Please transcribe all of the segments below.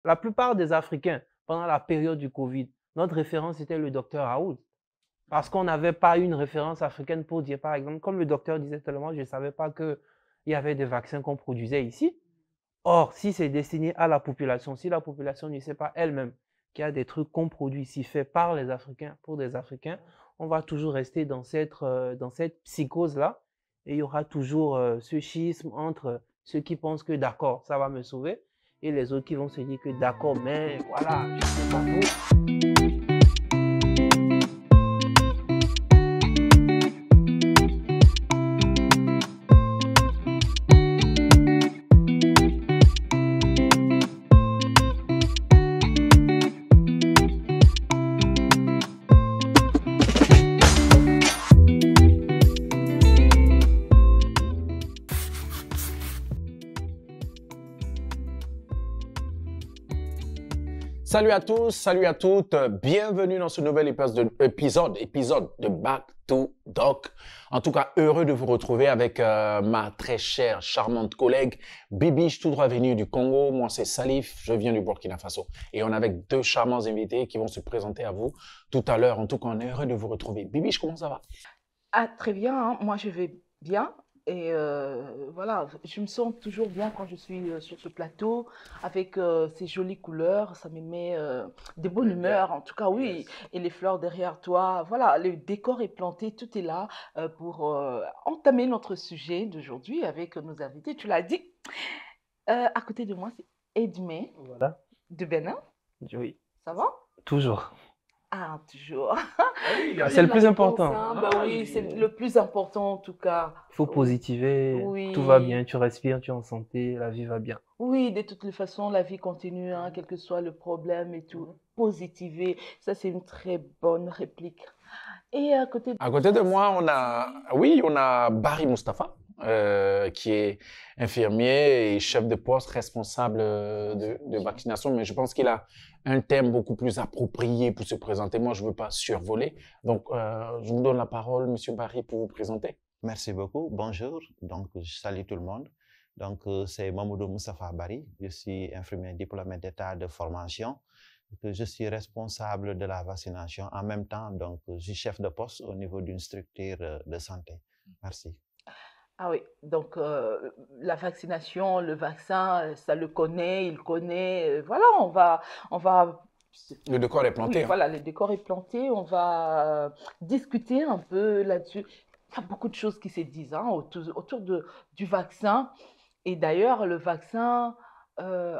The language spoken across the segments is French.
La plupart des Africains, pendant la période du Covid, notre référence était le docteur Raoult. Parce qu'on n'avait pas une référence africaine pour dire, par exemple, comme le docteur disait tellement, je ne savais pas qu'il y avait des vaccins qu'on produisait ici. Or, si c'est destiné à la population, si la population ne sait pas elle-même qu'il y a des trucs qu'on produit ici, faits par les Africains, pour des Africains, on va toujours rester dans cette psychose-là. Et il y aura toujours ce schisme entre ceux qui pensent que d'accord, ça va me sauver, et les autres qui vont se dire que d'accord, mais voilà, je ne sais pas trop. Salut à tous, salut à toutes, bienvenue dans ce nouvel épisode de Back to Doc. En tout cas, heureux de vous retrouver avec ma très chère, charmante collègue Bibiche, tout droit venu du Congo. Moi, c'est Salif, je viens du Burkina Faso. Et on est avec deux charmants invités qui vont se présenter à vous tout à l'heure. En tout cas, on est heureux de vous retrouver. Bibiche, comment ça va? Ah, très bien, hein. Moi je vais bien et voilà, je me sens toujours bien quand je suis sur ce plateau avec ces jolies couleurs, ça me met de bonne humeur en tout cas, oui, et les fleurs derrière toi, voilà, le décor est planté, tout est là pour entamer notre sujet d'aujourd'hui avec nos invités, tu l'as dit. À côté de moi, c'est Edmé Voilà, de Bénin, oui, ça va? toujours. Ah, toujours. C'est Avec le la plus réponse, important. hein, bah oui, c'est le plus important en tout cas. Il faut Oui. positiver, tout va bien, Oui, tu respires, tu es en santé, la vie va bien. oui, de toutes les façons, la vie continue, hein, quel que soit le problème et tout. Positiver, ça c'est une très bonne réplique. Et à côté de À côté de moi, on a Barry Mustafa, qui est infirmier et chef de poste responsable de vaccination, mais je pense qu'il a un thème beaucoup plus approprié pour se présenter. Moi, je ne veux pas survoler. Donc, je vous donne la parole, Monsieur Barry, pour vous présenter. Merci beaucoup. Bonjour. Donc, je salue tout le monde. Donc, c'est Mamoudou Moustapha Bari. Je suis infirmier diplômé d'état de formation. Je suis responsable de la vaccination. En même temps, donc, je suis chef de poste au niveau d'une structure de santé. Merci. Ah oui, donc la vaccination, le vaccin, ça le connaît, il connaît. Voilà, on va, Le décor est oui, planté, hein. voilà, le décor est planté. On va discuter un peu là-dessus. Il y a beaucoup de choses qui se disent hein, autour du vaccin. Et d'ailleurs, le vaccin, euh,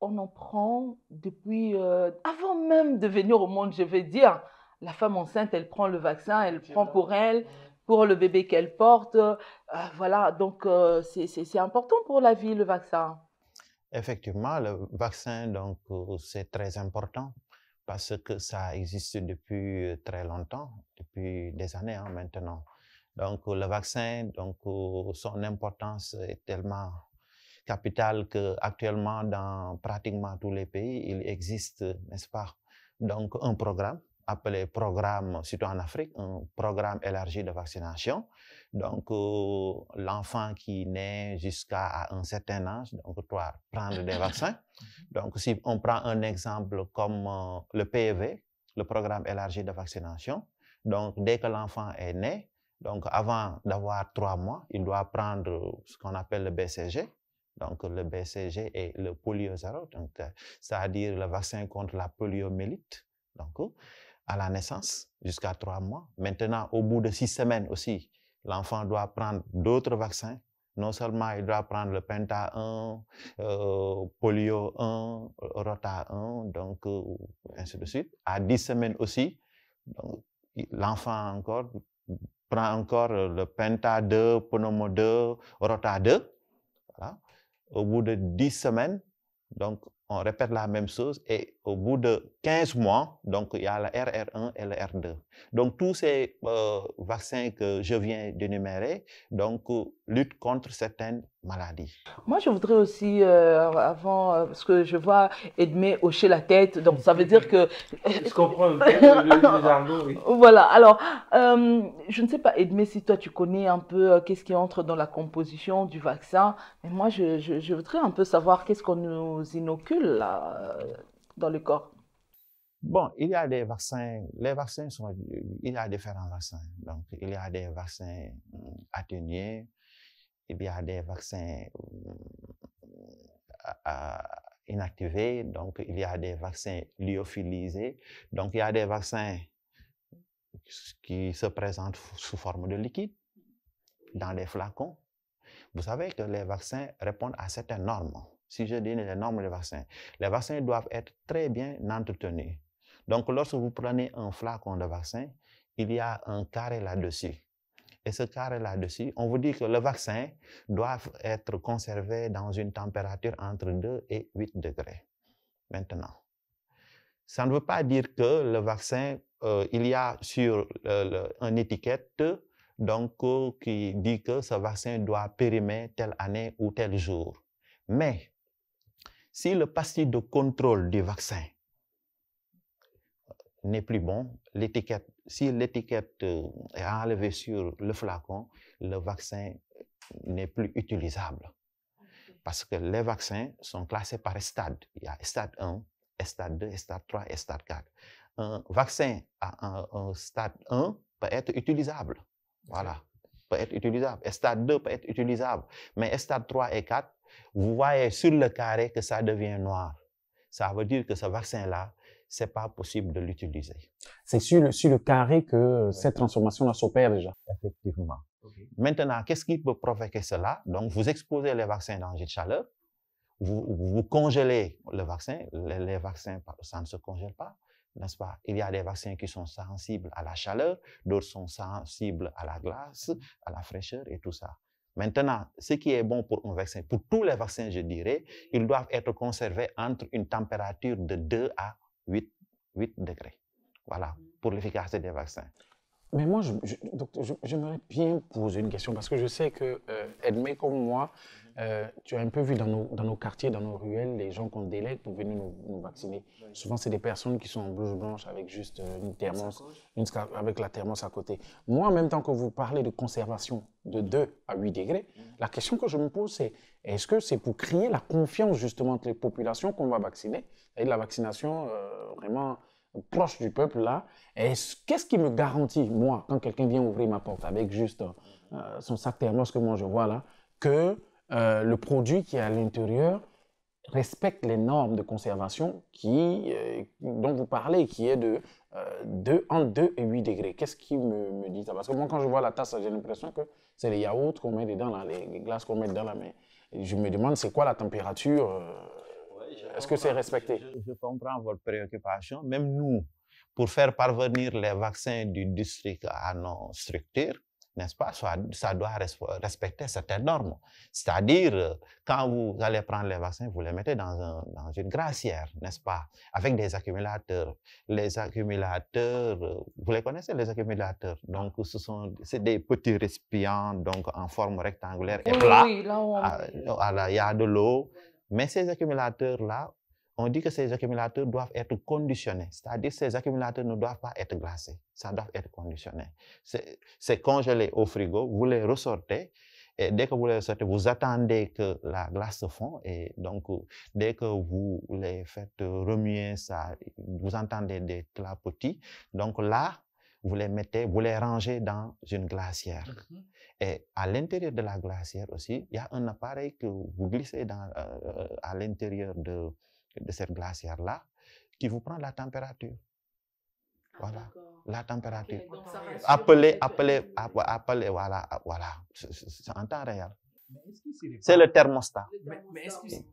on en prend depuis, avant même de venir au monde, je vais dire. La femme enceinte, elle prend le vaccin, elle prend pour elle, pour le bébé qu'elle porte. Voilà, donc c'est important pour la vie, le vaccin. Effectivement, le vaccin, donc, c'est très important parce que ça existe depuis très longtemps, depuis des années hein, maintenant. Donc, le vaccin, donc, son importance est tellement capitale qu'actuellement, dans pratiquement tous les pays, il existe, n'est-ce pas, donc un programme appelé Programme Citoyen en Afrique, un programme élargi de vaccination. Donc, l'enfant qui naît jusqu'à un certain âge donc, doit prendre des vaccins. Donc, si on prend un exemple comme le PEV, le programme élargi de vaccination, donc dès que l'enfant est né, donc avant d'avoir 3 mois, il doit prendre ce qu'on appelle le BCG. Donc, le BCG est le polio zéro, donc c'est-à-dire le vaccin contre la poliomyélite. Donc, à la naissance, jusqu'à 3 mois. Maintenant, au bout de 6 semaines aussi, l'enfant doit prendre d'autres vaccins. Non seulement il doit prendre le Penta 1, Polio 1, Rota 1, donc ainsi de suite. À 10 semaines aussi, l'enfant encore prend encore le Penta 2, Pneumo 2, Rota 2. Voilà. Au bout de 10 semaines, donc on répète la même chose et au bout de 15 mois, donc il y a le RR1 et le R2. Donc tous ces vaccins que je viens d'énumérer, donc luttent contre certaines maladie. Moi, je voudrais aussi, parce que je vois Edmé hocher la tête, donc ça veut dire que... Je comprends un peu le jargon, oui. Voilà, alors, je ne sais pas, Edmé, si toi tu connais un peu qu'est-ce qui entre dans la composition du vaccin, mais moi, je voudrais un peu savoir qu'est-ce qu'on nous inocule là, dans le corps. Bon, il y a des vaccins, il y a différents vaccins. Donc, il y a des vaccins atténués, il y a des vaccins inactivés, donc il y a des vaccins lyophilisés. Donc, il y a des vaccins qui se présentent sous forme de liquide dans des flacons. Vous savez que les vaccins répondent à certaines normes. Si je dis les normes des vaccins, les vaccins doivent être très bien entretenus. Donc, lorsque vous prenez un flacon de vaccin, il y a un carré là-dessus. Et ce carré là-dessus, on vous dit que le vaccin doit être conservé dans une température entre 2 et 8 degrés. Maintenant, ça ne veut pas dire que le vaccin, il y a sur une étiquette donc, qui dit que ce vaccin doit périmer telle année ou tel jour. Mais si le passif de contrôle du vaccin n'est plus bon, si l'étiquette est enlevée sur le flacon, le vaccin n'est plus utilisable. Parce que les vaccins sont classés par stade. Il y a stade 1, stade 2, stade 3 et stade 4. Un vaccin à un stade 1 peut être utilisable. Voilà, peut être utilisable. Et stade 2 peut être utilisable. Mais stade 3 et 4, vous voyez sur le carré que ça devient noir. Ça veut dire que ce vaccin-là, ce n'est pas possible de l'utiliser. C'est sur le carré que cette transformation-là s'opère déjà. Effectivement. Okay. Maintenant, qu'est-ce qui peut provoquer cela? Donc, vous exposez les vaccins dans une chaleur, vous congelez le vaccin. Les vaccins, ça ne se congèle pas, n'est-ce pas? Il y a des vaccins qui sont sensibles à la chaleur, d'autres sont sensibles à la glace, à la fraîcheur et tout ça. Maintenant, ce qui est bon pour un vaccin, pour tous les vaccins, je dirais, ils doivent être conservés entre une température de 2 à 8 degrés. Voilà, pour l'efficacité des vaccins. Mais moi, j'aimerais bien poser une question parce que je sais que Edmé, comme moi, tu as un peu vu dans nos quartiers, dans nos ruelles, les gens qu'on délègue pour venir nous vacciner. Souvent, c'est des personnes qui sont en blouse blanche avec juste une thermos, avec la thermos à côté. Moi, en même temps que vous parlez de conservation de 2 à 8 degrés, la question que je me pose, c'est est-ce que c'est pour créer la confiance justement entre les populations qu'on va vacciner, et la vaccination vraiment proche du peuple là, qu'est-ce qui me garantit, moi, quand quelqu'un vient ouvrir ma porte avec juste son sac thermos que moi je vois là, que le produit qui est à l'intérieur respecte les normes de conservation dont vous parlez, qui est entre 2 et 8 degrés. Qu'est-ce qui me dit ça? Parce que moi, quand je vois la tasse, j'ai l'impression que c'est les yaourts qu'on met dedans, là, les glaces qu'on met dedans là, mais je me demande c'est quoi la température. Est-ce que c'est respecté? Je comprends votre préoccupation. Même nous, pour faire parvenir les vaccins du district à nos structures, n'est-ce pas, ça doit respecter certaines normes. C'est-à-dire, quand vous allez prendre les vaccins, vous les mettez dans une glacière, n'est-ce pas, avec des accumulateurs. Les accumulateurs, vous les connaissez, les accumulateurs? Donc, c'est des petits récipients donc, en forme rectangulaire et plat. Oui, là, il y a de l'eau. Mais ces accumulateurs-là, on dit que ces accumulateurs doivent être conditionnés. C'est-à-dire que ces accumulateurs ne doivent pas être glacés. Ça doit être conditionné. C'est congelé au frigo, vous les ressortez. Et dès que vous les ressortez, vous attendez que la glace se fond. Et donc, dès que vous les faites remuer, vous entendez des clapotis. Donc là, vous les mettez, vous les rangez dans une glacière. Et à l'intérieur de la glacière aussi, il y a un appareil que vous glissez à l'intérieur de cette glacière-là qui vous prend la température. Voilà, la température. Okay, voilà, c'est en temps réel. C'est le thermostat.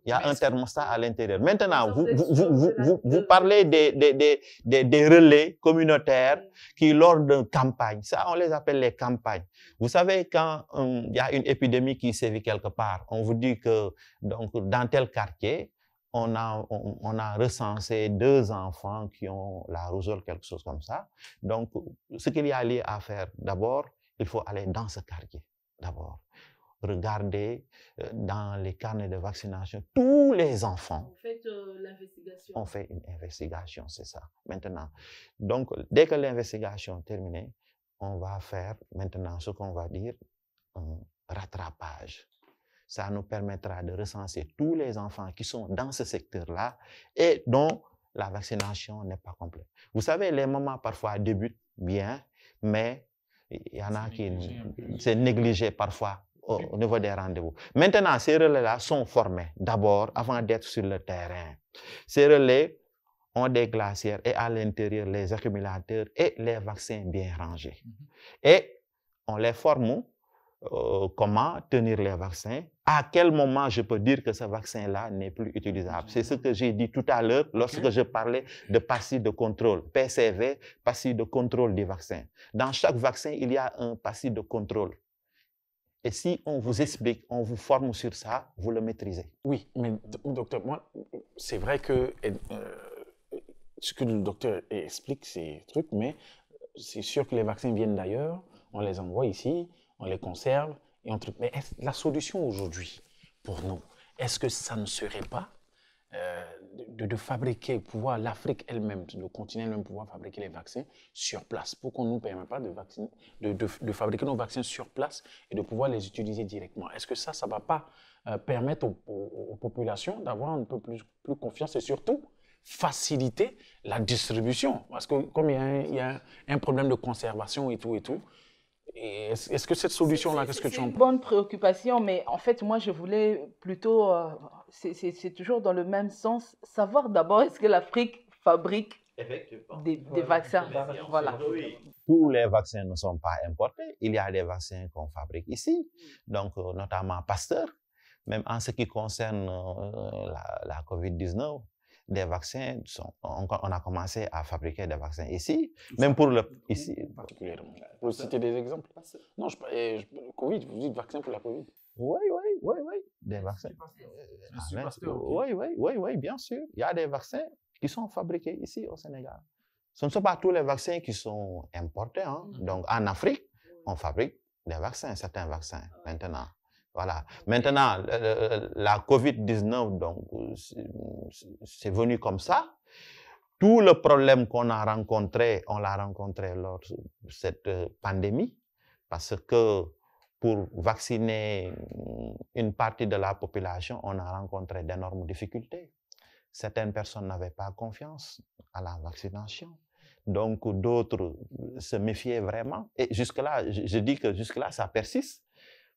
Il y a un thermostat à l'intérieur. Maintenant, vous parlez des relais communautaires qui, lors d'une campagne, ça, on les appelle les campagnes. Vous savez, quand il y a une épidémie qui sévit quelque part, on vous dit que donc, dans tel quartier, on a recensé 2 enfants qui ont la rougeole, quelque chose comme ça. Donc, ce qu'il y a à faire, d'abord, il faut aller dans ce quartier, d'abord. regardez dans les carnets de vaccination, tous les enfants. Vous faites l'investigation. On fait une investigation, c'est ça. Maintenant, donc, dès que l'investigation est terminée, on va faire maintenant ce qu'on va dire un rattrapage. Ça nous permettra de recenser tous les enfants qui sont dans ce secteur-là et dont la vaccination n'est pas complète. Vous savez, les mamans parfois débutent bien, mais il y en a qui c'est négligé parfois au niveau des rendez-vous. Maintenant, ces relais-là sont formés d'abord avant d'être sur le terrain. Ces relais ont des glacières et à l'intérieur les accumulateurs et les vaccins bien rangés. Et on les forme comment tenir les vaccins, à quel moment je peux dire que ce vaccin-là n'est plus utilisable. C'est ce que j'ai dit tout à l'heure lorsque je parlais de passif de contrôle, PCV, passif de contrôle des vaccins. Dans chaque vaccin, il y a un passif de contrôle. Et si on vous explique, on vous forme sur ça, vous le maîtrisez. Oui, mais docteur, moi, c'est vrai que ce que le docteur explique, c'est truc, mais c'est sûr que les vaccins viennent d'ailleurs, on les envoie ici, on les conserve, et on truc. Mais la solution aujourd'hui, pour nous, est-ce que ça ne serait pas de fabriquer, pouvoir l'Afrique elle-même, le continent elle-même, pouvoir fabriquer les vaccins sur place, pour qu'on ne nous permette pas de fabriquer nos vaccins sur place et de pouvoir les utiliser directement. Est-ce que ça ne va pas permettre aux populations d'avoir un peu plus confiance et surtout faciliter la distribution? Parce que comme il y a un problème de conservation et tout, est-ce que cette solution-là, qu'est-ce que tu en penses? C'est une bonne préoccupation, mais en fait, moi, je voulais plutôt, c'est toujours dans le même sens, savoir d'abord est-ce que l'Afrique fabrique des vaccins. Voilà. Tous les vaccins ne sont pas importés. Il y a des vaccins qu'on fabrique ici, donc notamment Pasteur. Même en ce qui concerne la COVID-19, des vaccins, on a commencé à fabriquer des vaccins ici, même pour le... Ici, particulièrement. Vous citer des exemples? Non, Covid, vous dites vaccin pour la Covid. Oui, des vaccins. Oui, bien sûr. Il y a des vaccins qui sont fabriqués ici au Sénégal. Ce ne sont pas tous les vaccins qui sont importés. Hein. Donc, en Afrique, on fabrique des vaccins, certains vaccins, maintenant. Voilà. Maintenant, la COVID-19, donc, c'est venu comme ça. Tout le problème qu'on a rencontré, on l'a rencontré lors de cette pandémie, parce que pour vacciner une partie de la population, on a rencontré d'énormes difficultés. Certaines personnes n'avaient pas confiance à la vaccination. Donc, d'autres se méfiaient vraiment. Et jusque-là, je dis que jusque-là, ça persiste.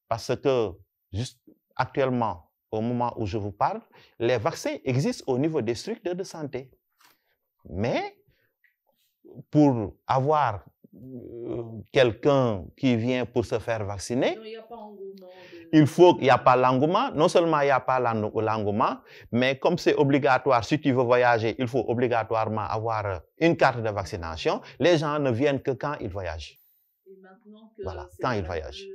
Parce que, juste actuellement, au moment où je vous parle, les vaccins existent au niveau des structures de santé. Mais, pour avoir quelqu'un qui vient pour se faire vacciner, il faut qu'il n'y a pas l'engouement. Non seulement il n'y a pas l'engouement, mais comme c'est obligatoire, si tu veux voyager, il faut obligatoirement avoir une carte de vaccination. Les gens ne viennent que quand ils voyagent. Voilà, quand ils voyagent.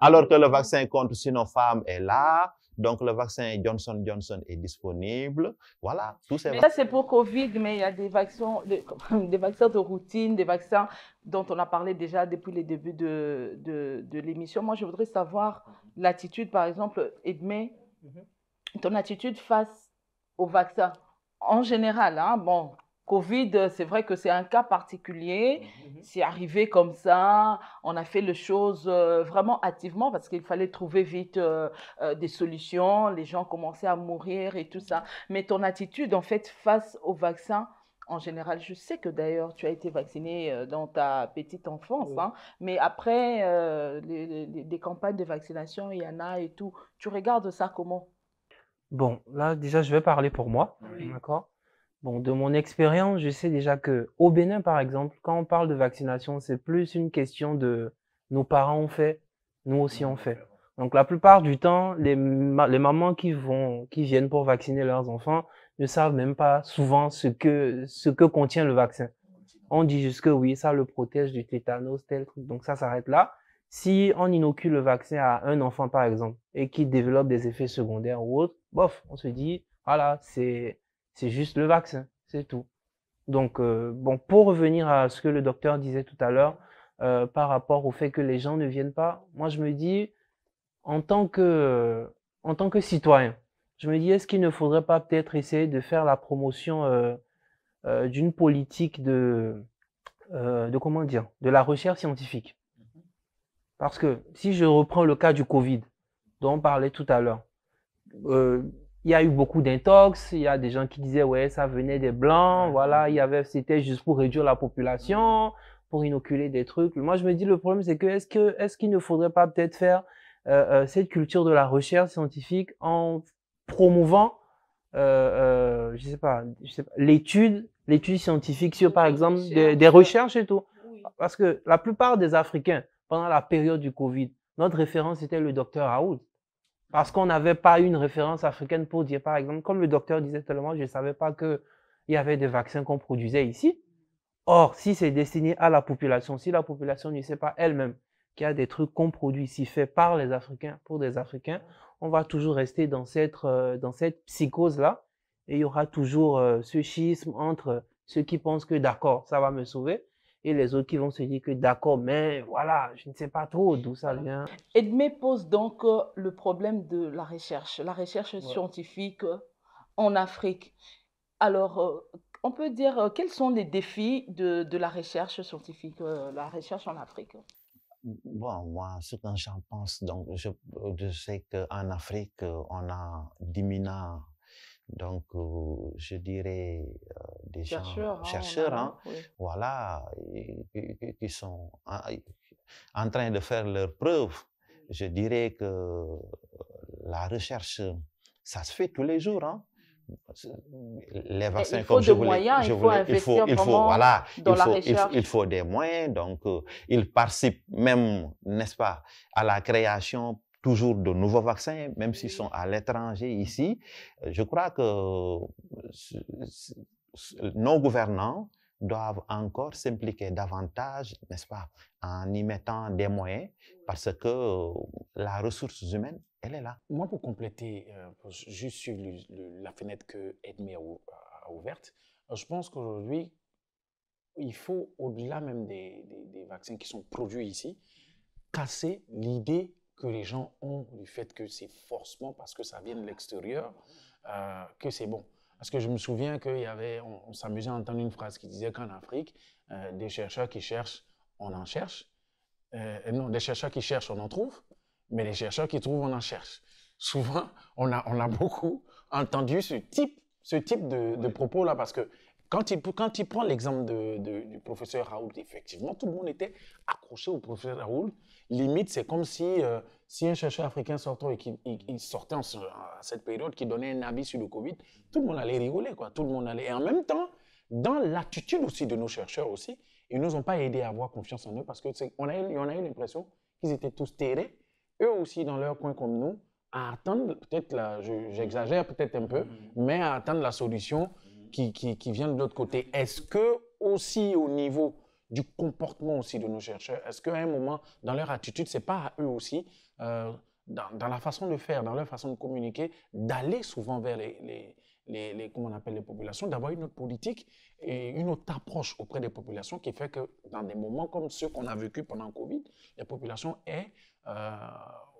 Alors que le vaccin contre Sinopharm est là, donc le vaccin Johnson & Johnson est disponible. Voilà, tous ces vaccins. Ça, c'est pour Covid, mais il y a des vaccins de routine, des vaccins dont on a parlé déjà depuis les débuts de l'émission. Moi, je voudrais savoir l'attitude, par exemple, Edmé, ton attitude face au vaccin. En général, hein, bon, Covid, c'est vrai que c'est un cas particulier, c'est arrivé comme ça, on a fait les choses vraiment hâtivement parce qu'il fallait trouver vite des solutions, les gens commençaient à mourir et tout ça. Mais ton attitude, en fait, face au vaccin, en général, je sais que d'ailleurs, tu as été vacciné dans ta petite enfance, hein, mais après, des campagnes de vaccination, il y en a et tout. Tu regardes ça comment? Bon, là, déjà, je vais parler pour moi, d'accord? Bon, de mon expérience, je sais déjà qu'au Bénin, par exemple, quand on parle de vaccination, c'est plus une question de nos parents ont fait, nous aussi on fait. Donc, la plupart du temps, les mamans qui viennent pour vacciner leurs enfants ne savent même pas souvent ce que contient le vaccin. On dit juste que oui, ça le protège du tétanos, tel truc. Donc, ça s'arrête là. Si on inocule le vaccin à un enfant, par exemple, et qu'il développe des effets secondaires ou autres, bof, on se dit, voilà, c'est juste le vaccin, c'est tout. Donc, bon, pour revenir à ce que le docteur disait tout à l'heure, par rapport au fait que les gens ne viennent pas, moi je me dis, en tant que citoyen, je me dis, est-ce qu'il ne faudrait pas peut-être essayer de faire la promotion d'une politique comment dire, de la recherche scientifique? Parce que si je reprends le cas du Covid, dont on parlait tout à l'heure, il y a eu beaucoup d'intox, il y a des gens qui disaient, ouais, ça venait des Blancs, voilà, c'était juste pour réduire la population, pour inoculer des trucs. Moi, je me dis, le problème, c'est que, est-ce qu'il ne faudrait pas peut-être faire cette culture de la recherche scientifique en promouvant, je sais pas, l'étude scientifique sur, par exemple, des recherches et tout. Oui. Parce que la plupart des Africains, pendant la période du Covid, notre référence était le docteur Raoult. Parce qu'on n'avait pas une référence africaine pour dire, par exemple, comme le docteur disait tellement, je ne savais pas qu'il y avait des vaccins qu'on produisait ici. Or, si c'est destiné à la population, si la population ne sait pas elle-même qu'il y a des trucs qu'on produit ici, faits par les Africains, pour des Africains, on va toujours rester dans cette psychose-là. Et il y aura toujours ce schisme entre ceux qui pensent que d'accord, ça va me sauver, et les autres qui vont se dire que d'accord, mais voilà, je ne sais pas trop d'où ça vient. Edmé pose donc le problème de la recherche scientifique en Afrique. Alors, on peut dire quels sont les défis de la recherche scientifique, la recherche en Afrique? Bon, moi, ce que j'en pense, donc, je sais qu'en Afrique, on a d'imminents, donc, je dirais, des gens, chercheurs, hein, Oui. voilà, qui sont en train de faire leurs preuves. Je dirais que la recherche, ça se fait tous les jours, hein. Les vaccins, il faut des moyens, il faut investir vraiment voilà, dans la recherche. il faut des moyens, donc ils participent même, n'est-ce pas, à la création toujours de nouveaux vaccins, même s'ils sont à l'étranger ici. Je crois que nos gouvernants doivent encore s'impliquer davantage, n'est-ce pas, en y mettant des moyens, parce que la ressource humaine, elle est là. Moi, pour compléter, pour juste suivre la fenêtre que Edmé a ouverte, je pense qu'aujourd'hui, il faut, au-delà même des vaccins qui sont produits ici, casser l'idée que les gens ont du fait que c'est forcément parce que ça vient de l'extérieur que c'est bon. Parce que je me souviens on s'amusait à entendre une phrase qui disait qu'en Afrique, des chercheurs qui cherchent, on en cherche. Non, des chercheurs qui cherchent, on en trouve. Mais les chercheurs qui trouvent, on en cherche. Souvent, on a beaucoup entendu ce type de propos-là, parce que quand il prend l'exemple du professeur Raoult, effectivement, tout le monde était accroché au professeur Raoult. Limite, c'est comme si un chercheur africain sortait et qu'il sortait à cette période, qui donnait un avis sur le Covid, tout le monde allait rigoler, quoi. Tout le monde allait. Et en même temps, dans l'attitude aussi de nos chercheurs aussi, ils ne nous ont pas aidés à avoir confiance en eux, parce qu'on a eu l'impression qu'ils étaient tous terrés, eux aussi dans leur coin comme nous, à attendre, peut-être là, j'exagère peut-être un peu, mais à attendre la solution qui vient de l'autre côté. Est-ce que aussi au niveau du comportement aussi de nos chercheurs, est-ce qu'à un moment, dans leur attitude, c'est pas à eux aussi, dans la façon de faire, dans leur façon de communiquer, d'aller souvent vers comment on appelle les populations, d'avoir une autre politique et une autre approche auprès des populations qui fait que dans des moments comme ceux qu'on a vécu pendant le Covid, les populations aient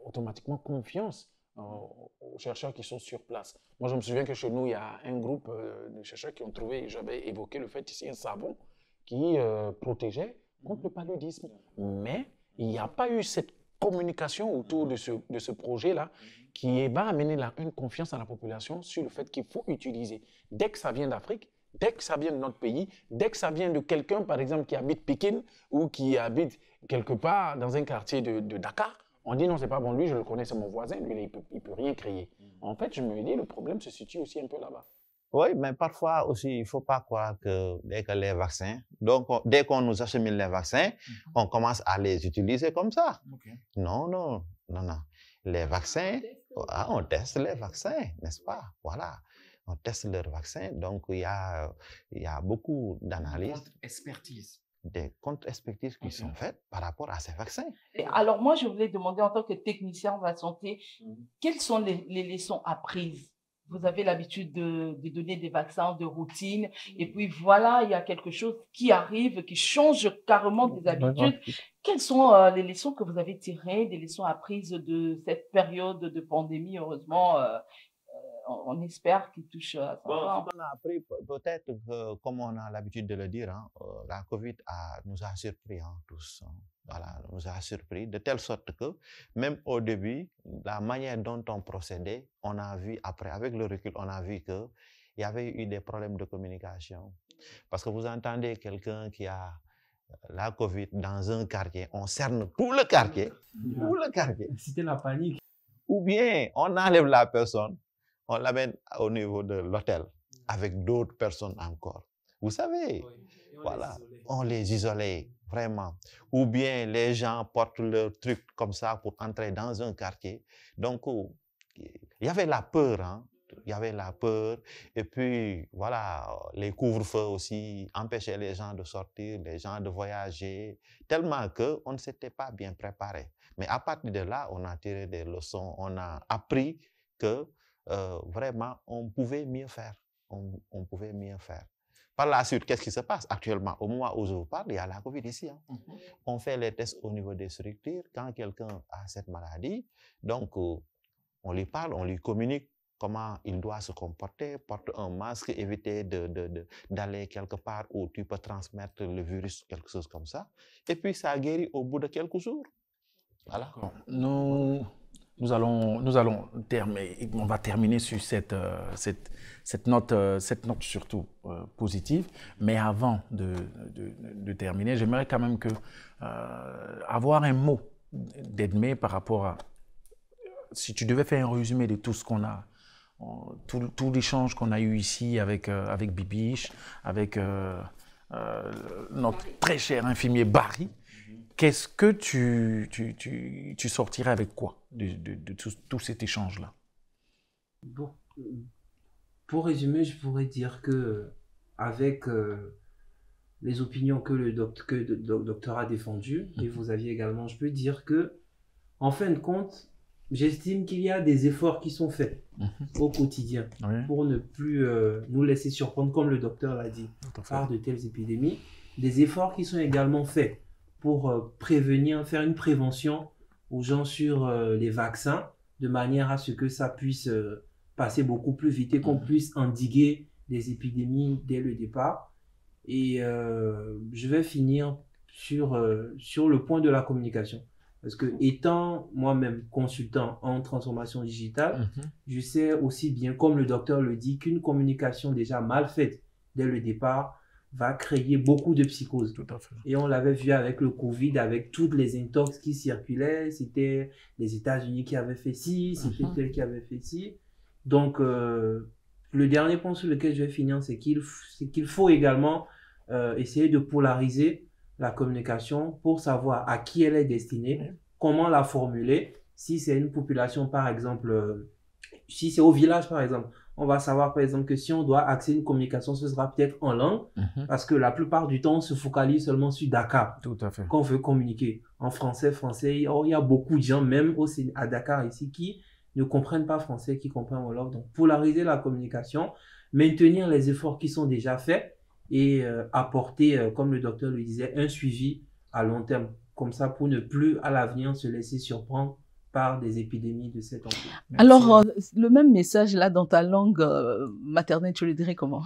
automatiquement confiance aux chercheurs qui sont sur place. Moi, je me souviens que chez nous, il y a un groupe de chercheurs qui ont trouvé, j'avais évoqué le fait ici, un savon qui protégeait contre le paludisme. Mais il n'y a pas eu cette communication autour de ce projet-là qui va amener une confiance à la population sur le fait qu'il faut utiliser. Dès que ça vient d'Afrique, dès que ça vient de notre pays, dès que ça vient de quelqu'un, par exemple, qui habite Pékin ou qui habite quelque part dans un quartier de Dakar, on dit non, c'est pas bon, lui, je le connais, c'est mon voisin, lui, il peut rien créer. En fait, je me dis, le problème se situe aussi un peu là-bas. Oui, mais parfois aussi, il ne faut pas croire que dès que les vaccins, donc dès qu'on nous achemine les vaccins, on commence à les utiliser comme ça. Okay. Non. Les vaccins, on teste les vaccins, n'est-ce pas? Voilà, on teste leurs vaccins, donc il y a beaucoup d'analyses. Des contre-expertises qui sont faites par rapport à ces vaccins. Alors moi, je voulais demander en tant que technicien de la santé, quelles sont les leçons apprises vous avez l'habitude de donner des vaccins de routine. Et puis voilà, il y a quelque chose qui arrive, qui change carrément des habitudes. Quelles sont les leçons que vous avez tirées, des leçons apprises de cette période de pandémie, heureusement on espère qu'il touche à sa fin. On a appris peut-être que, comme on a l'habitude de le dire, hein, la Covid nous a surpris hein, tous. Hein. Voilà, nous a surpris de telle sorte que même au début, la manière dont on procédait, on a vu après, avec le recul, on a vu qu'il y avait eu des problèmes de communication. Parce que vous entendez quelqu'un qui a la Covid dans un quartier, on cerne tout le quartier. Tout le quartier. C'était la panique. Ou bien on enlève la personne, on l'amène au niveau de l'hôtel avec d'autres personnes encore. Vous savez, voilà, on les isolait vraiment. Ou bien les gens portent leur truc comme ça pour entrer dans un quartier. Donc, il y avait la peur, hein. Il y avait la peur. Et puis, voilà, les couvre-feux aussi empêchaient les gens de sortir, les gens de voyager, tellement qu'on ne s'était pas bien préparé. Mais à partir de là, on a tiré des leçons, on a appris que vraiment, on pouvait mieux faire. On pouvait mieux faire. Par la suite, qu'est-ce qui se passe actuellement? Au moment où je vous parle, il y a la Covid ici. Hein. On fait les tests au niveau des structures. Quand quelqu'un a cette maladie, donc on lui parle, on lui communique comment il doit se comporter, porter un masque, éviter d'aller quelque part où tu peux transmettre le virus, quelque chose comme ça. Et puis, ça guérit au bout de quelques jours. Voilà. Nous allons terminer, on va terminer sur cette note surtout positive. Mais avant de terminer, j'aimerais quand même avoir un mot d'Edmé par rapport à, si tu devais faire un résumé de tout ce qu'on a, tout l'échange qu'on a eu ici avec Bibiche, avec notre très cher infirmier Barry. Qu'est-ce que tu sortirais avec quoi de tout cet échange-là? Bon, pour résumer, je pourrais dire que avec les opinions que le docteur a défendues, et vous aviez également, je peux dire que, en fin de compte, j'estime qu'il y a des efforts qui sont faits au quotidien pour ne plus nous laisser surprendre, comme le docteur l'a dit, par de telles épidémies. Des efforts qui sont également faits pour prévenir, faire une prévention aux gens sur les vaccins, de manière à ce que ça puisse passer beaucoup plus vite et qu'on puisse endiguer des épidémies dès le départ. Et je vais finir sur le point de la communication. Parce que étant moi-même consultant en transformation digitale, je sais aussi bien, comme le docteur le dit, qu'une communication déjà mal faite dès le départ va créer beaucoup de psychose. Tout à fait. Et on l'avait vu avec le Covid, avec toutes les intox qui circulaient. C'était les États-Unis qui avaient fait ci, c'était tel qui avait fait ci. Donc, le dernier point sur lequel je vais finir, c'est qu'il faut également essayer de polariser la communication pour savoir à qui elle est destinée, comment la formuler. Si c'est une population, par exemple, si c'est au village, par exemple, on va savoir, par exemple, que si on doit axer une communication, ce sera peut-être en langue, parce que la plupart du temps, on se focalise seulement sur Dakar. Tout à fait. Quand on veut communiquer en français, il y a beaucoup de gens, même à Dakar ici, qui ne comprennent pas français, qui comprennent Wolof. Donc, polariser la communication, maintenir les efforts qui sont déjà faits et apporter, comme le docteur le disait, un suivi à long terme, comme ça, pour ne plus à l'avenir se laisser surprendre par des épidémies de cette ampleur. Alors, le même message là dans ta langue maternelle, tu le dirais comment?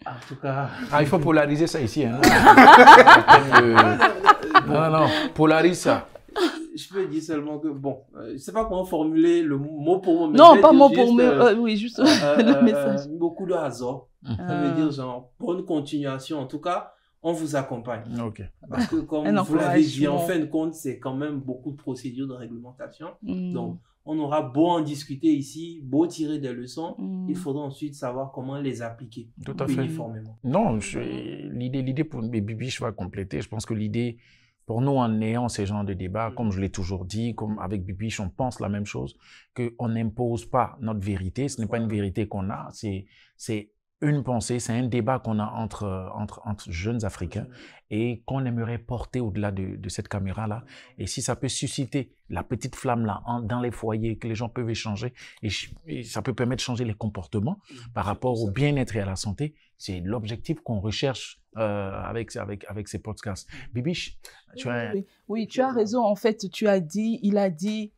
En tout cas... il faut polariser ça ici. Hein. Non, polarise ça. Je peux dire seulement que, bon, je ne sais pas comment formuler le mot pour mot. Non, pas mot pour mot, oui, juste le message. Beaucoup de hasard. Ça veut dire genre, bonne continuation. En tout cas, on vous accompagne. Parce que comme vous l'avez dit, en fin de compte, c'est quand même beaucoup de procédures de réglementation. Donc, on aura beau en discuter ici, beau tirer des leçons, il faudra ensuite savoir comment les appliquer uniformément. Non, l'idée pour Bibi, je vais compléter. Je pense que l'idée, pour nous, en ayant ces genres de débats, comme je l'ai toujours dit, comme avec Bibiche, on pense la même chose, qu'on n'impose pas notre vérité. Ce n'est pas une vérité qu'on a, c'est une pensée, c'est un débat qu'on a entre jeunes Africains et qu'on aimerait porter au-delà de cette caméra-là. Et si ça peut susciter la petite flamme-là dans les foyers, que les gens peuvent échanger, et ça peut permettre de changer les comportements par rapport au bien-être et à la santé, c'est l'objectif qu'on recherche avec ces podcasts. Bibiche, tu as... Oui, tu as raison. En fait, il a dit,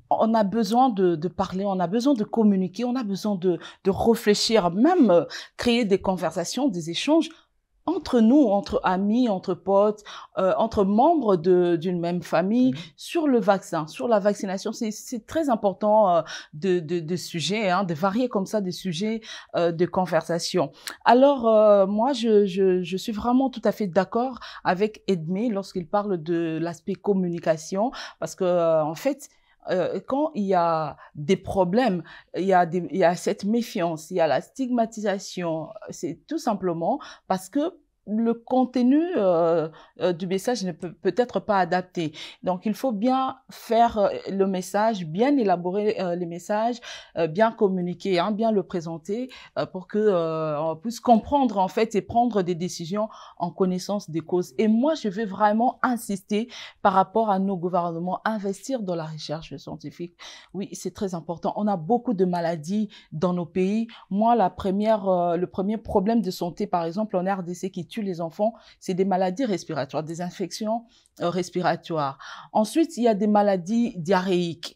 on a besoin de parler, on a besoin de communiquer, on a besoin de réfléchir, même créer des conversations, des échanges entre nous, entre amis, entre potes, entre membres d'une même famille, sur le vaccin, sur la vaccination. C'est très important de sujets, hein, de varier comme ça des sujets de conversation. Alors, moi, je suis vraiment tout à fait d'accord avec Edmé lorsqu'il parle de l'aspect communication, parce que en fait, quand il y a des problèmes, il y a cette méfiance, il y a la stigmatisation, c'est tout simplement parce que le contenu du message ne peut être pas adapté. Donc, il faut bien faire le message, bien élaborer les messages, bien communiquer, hein, bien le présenter pour que on puisse comprendre en fait et prendre des décisions en connaissance des causes. Et moi, je vais vraiment insister par rapport à nos gouvernements, investir dans la recherche scientifique. Oui, c'est très important. On a beaucoup de maladies dans nos pays. Moi, le premier problème de santé, par exemple, en RDC qui tue les enfants, c'est des maladies respiratoires, des infections respiratoires. Ensuite, il y a des maladies diarrhéiques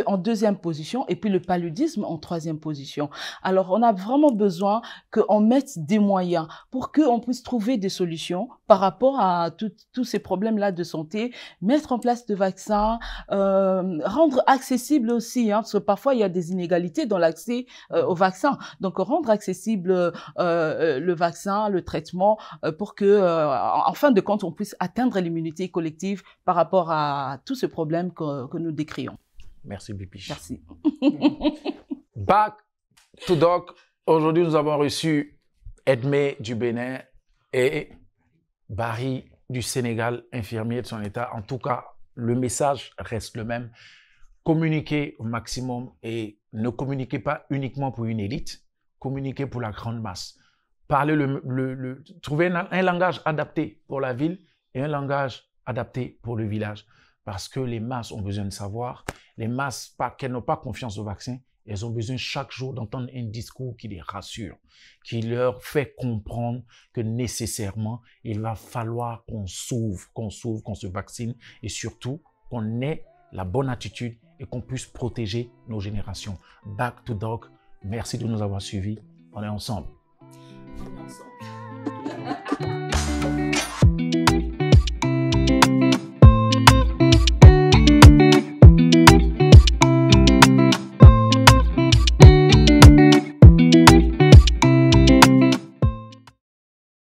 en deuxième position et puis le paludisme en troisième position. Alors, on a vraiment besoin qu'on mette des moyens pour qu'on puisse trouver des solutions par rapport à tous ces problèmes-là de santé, mettre en place de vaccins, rendre accessible aussi, hein, parce que parfois il y a des inégalités dans l'accès au vaccin. Donc, rendre accessible le vaccin, le traitement, pour que, en fin de compte, on puisse atteindre l'immunité collective par rapport à tous ces problèmes que nous décrions. Merci, Bibiche. Merci. Back to Doc. Aujourd'hui, nous avons reçu Edmé du Bénin et Barry du Sénégal, infirmier de son état. En tout cas, le message reste le même. Communiquez au maximum et ne communiquez pas uniquement pour une élite, communiquez pour la grande masse. Parlez trouvez un langage adapté pour la ville et un langage adapté pour le village. Parce que les masses ont besoin de savoir. Les masses, pas qu'elles n'ont pas confiance au vaccin, elles ont besoin chaque jour d'entendre un discours qui les rassure, qui leur fait comprendre que nécessairement, il va falloir qu'on s'ouvre, qu'on se vaccine et surtout qu'on ait la bonne attitude et qu'on puisse protéger nos générations. Back to Doc, merci de nous avoir suivis. On est ensemble.